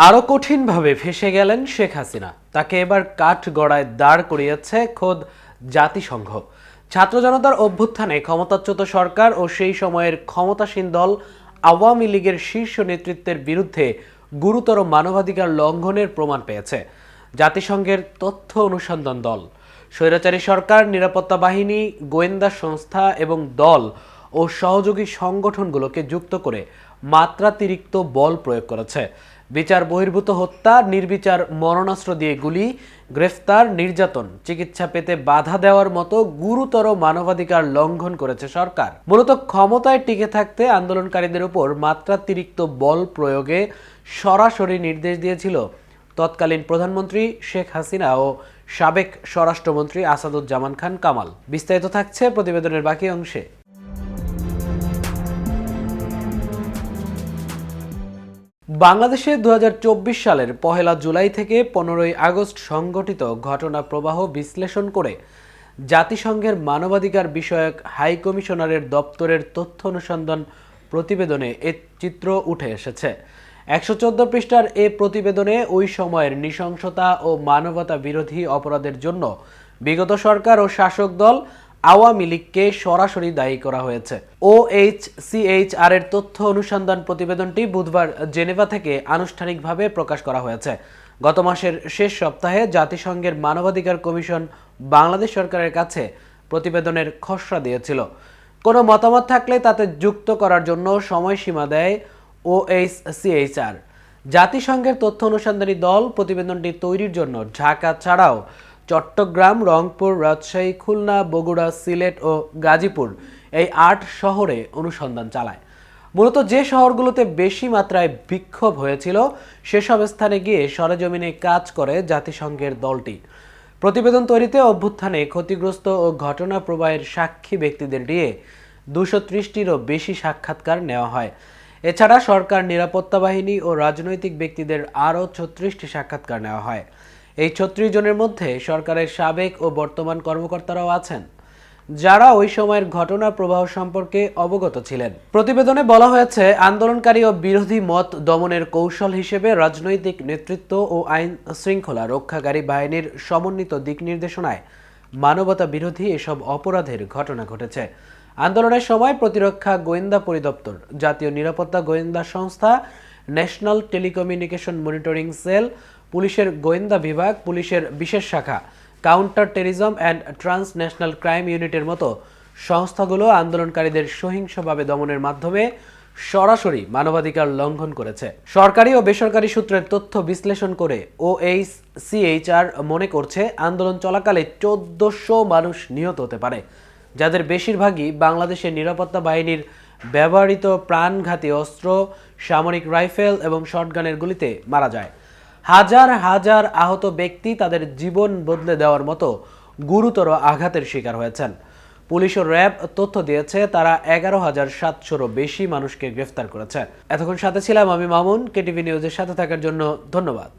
আরও কঠিনভাবে ফেঁসে গেলেন শেখ হাসিনা। তাকে এবার কাঠগড়ায় দাঁড় করিয়েছে খোদ জাতিসংঘ। ছাত্র জনতার অভ্যুত্থানে ক্ষমতাচ্যুত সরকার ও সেই সময়ের ক্ষমতাসীন দল আওয়ামী লীগের শীর্ষ নেতৃত্বের বিরুদ্ধে গুরুতর মানবাধিকার লঙ্ঘনের প্রমাণ পেয়েছে জাতিসংঘের তথ্য অনুসন্ধান দল। স্বৈরাচারী সরকার নিরাপত্তা বাহিনী, গোয়েন্দা সংস্থা এবং দল ও সহযোগী সংগঠনগুলোকে যুক্ত করে মাত্রাতিরিক্ত বল প্রয়োগ করেছে। বিচার বহির্ভূত হত্যা, নির্বিচার মরণাস্ত্র দিয়ে গুলি, গ্রেফতার, নির্যাতন, চিকিৎসা পেতে বাধা দেওয়ার মতো গুরুতর মানবাধিকার লঙ্ঘন করেছে সরকার। মূলত ক্ষমতায় টিকে থাকতে আন্দোলনকারীদের উপর মাত্রাতিরিক্ত বল প্রয়োগে সরাসরি নির্দেশ দিয়েছিল তৎকালীন প্রধানমন্ত্রী শেখ হাসিনা ও সাবেক স্বরাষ্ট্রমন্ত্রী আসাদুজ্জামান খান কামাল। বিস্তারিত থাকছে প্রতিবেদনের বাকি অংশে। বাংলাদেশে 2024 সালের 1 জুলাই থেকে 15 আগস্ট সংঘটিত ঘটনা প্রবাহ বিশ্লেষণ করে জাতিসংঘের মানবাধিকার বিষয়ক হাই কমিশনারের দপ্তরের তথ্য অনুসন্ধান প্রতিবেদনে এ চিত্র উঠে এসেছে। 114 পৃষ্ঠার এ প্রতিবেদনে ওই সময়ের নৃশংসতা ও মানবতা বিরোধী অপরাধের জন্য বিগত সরকার ও শাসক দল আওয়ামী লীগকে সরাসরি দায়ী করা হয়েছে। OHCHR এর তথ্য অনুসন্ধান প্রতিবেদনটি বুধবার জেনেভা থেকে আনুষ্ঠানিকভাবে প্রকাশ করা হয়েছে। গত মাসের শেষ সপ্তাহে জাতিসংঘের মানবাধিকার কমিশন বাংলাদেশ সরকারের কাছে প্রতিবেদনের খসড়া দিয়েছিল। কোনো মতামত থাকলে তাতে যুক্ত করার জন্য সময়সীমা দেয় OHCHR। জাতিসংঘের তথ্য অনুসন্ধানী দল প্রতিবেদনটি তৈরির জন্য ঢাকা ছাড়াও চট্টগ্রাম, রংপুর, রাজশাহী, খুলনা, বগুড়া, সিলেট ও গাজীপুর এই 8 শহরে অনুসন্ধান চালায়। মূলত যে শহরগুলোতে বেশি মাত্রায় বিক্ষোভ হয়েছিল সেসব স্থানে গিয়ে সরেজমিনে কাজ করে জাতিসংঘের দলটি। প্রতিবেদন তৈরিতে অভ্যুত্থানে ক্ষতিগ্রস্ত ও ঘটনা প্রবাহের সাক্ষী ব্যক্তিদের নিয়ে 230টিরও বেশি সাক্ষাৎকার নেওয়া হয়। এছাড়া সরকার, নিরাপত্তা বাহিনী ও রাজনৈতিক ব্যক্তিদের আরও 36টি সাক্ষাৎকার নেওয়া হয়। এই 36 জনের মধ্যে সরকারের সাবেক ও বর্তমান কর্মকর্তারাও আছেন, যারা ওই সময়ের ঘটনার প্রবাহ সম্পর্কে অবগত ছিলেন। প্রতিবেদনে বলা হয়েছে, আন্দোলনকারী ও বিরোধী মত দমনের কৌশল হিসেবে রাজনৈতিক নেতৃত্ব ও আইন শৃঙ্খলা রক্ষাকারী বাহিনীর সমন্বিত দিক নির্দেশনায় মানবতা বিরোধী এসব অপরাধের ঘটনা ঘটেছে। আন্দোলনের সময় প্রতিরক্ষা গোয়েন্দা পরিদপ্তর, জাতীয় নিরাপত্তা গোয়েন্দা সংস্থা, ন্যাশনাল টেলিকমিউনিকেশন মনিটরিং সেল, পুলিশের গোয়েন্দা বিভাগ, পুলিশের বিশেষ শাখা, counter terrorism and transnational crime ইউনিটের মতো সংস্থাগুলো আন্দোলনকারীদের সহিংসভাবে দমনের মাধ্যমে সরাসরি মানবাধিকার লঙ্ঘন করেছে। সরকারি ও বেসরকারি সূত্রের তথ্য বিশ্লেষণ করে OHCHR মনে করছে, আন্দোলন চলাকালে 1400 মানুষ নিহত হতে পারে, যাদের বেশিরভাগই বাংলাদেশের নিরাপত্তা বাহিনীর ব্যবহৃত প্রাণঘাতী অস্ত্র, সামরিক রাইফেল এবং শটগানের গুলিতে মারা যায়। হাজার হাজার আহত ব্যক্তি তাদের জীবন বদলে দেওয়ার মতো গুরুতর আঘাতের শিকার হয়েছেন। পুলিশ ও র্যাব তথ্য দিয়েছে, তারা 11,700-রও বেশি মানুষকে গ্রেফতার করেছে। এতক্ষণ সাথে ছিলাম আমি মামুন। কেটিভি নিউজের সাথে থাকার জন্য ধন্যবাদ।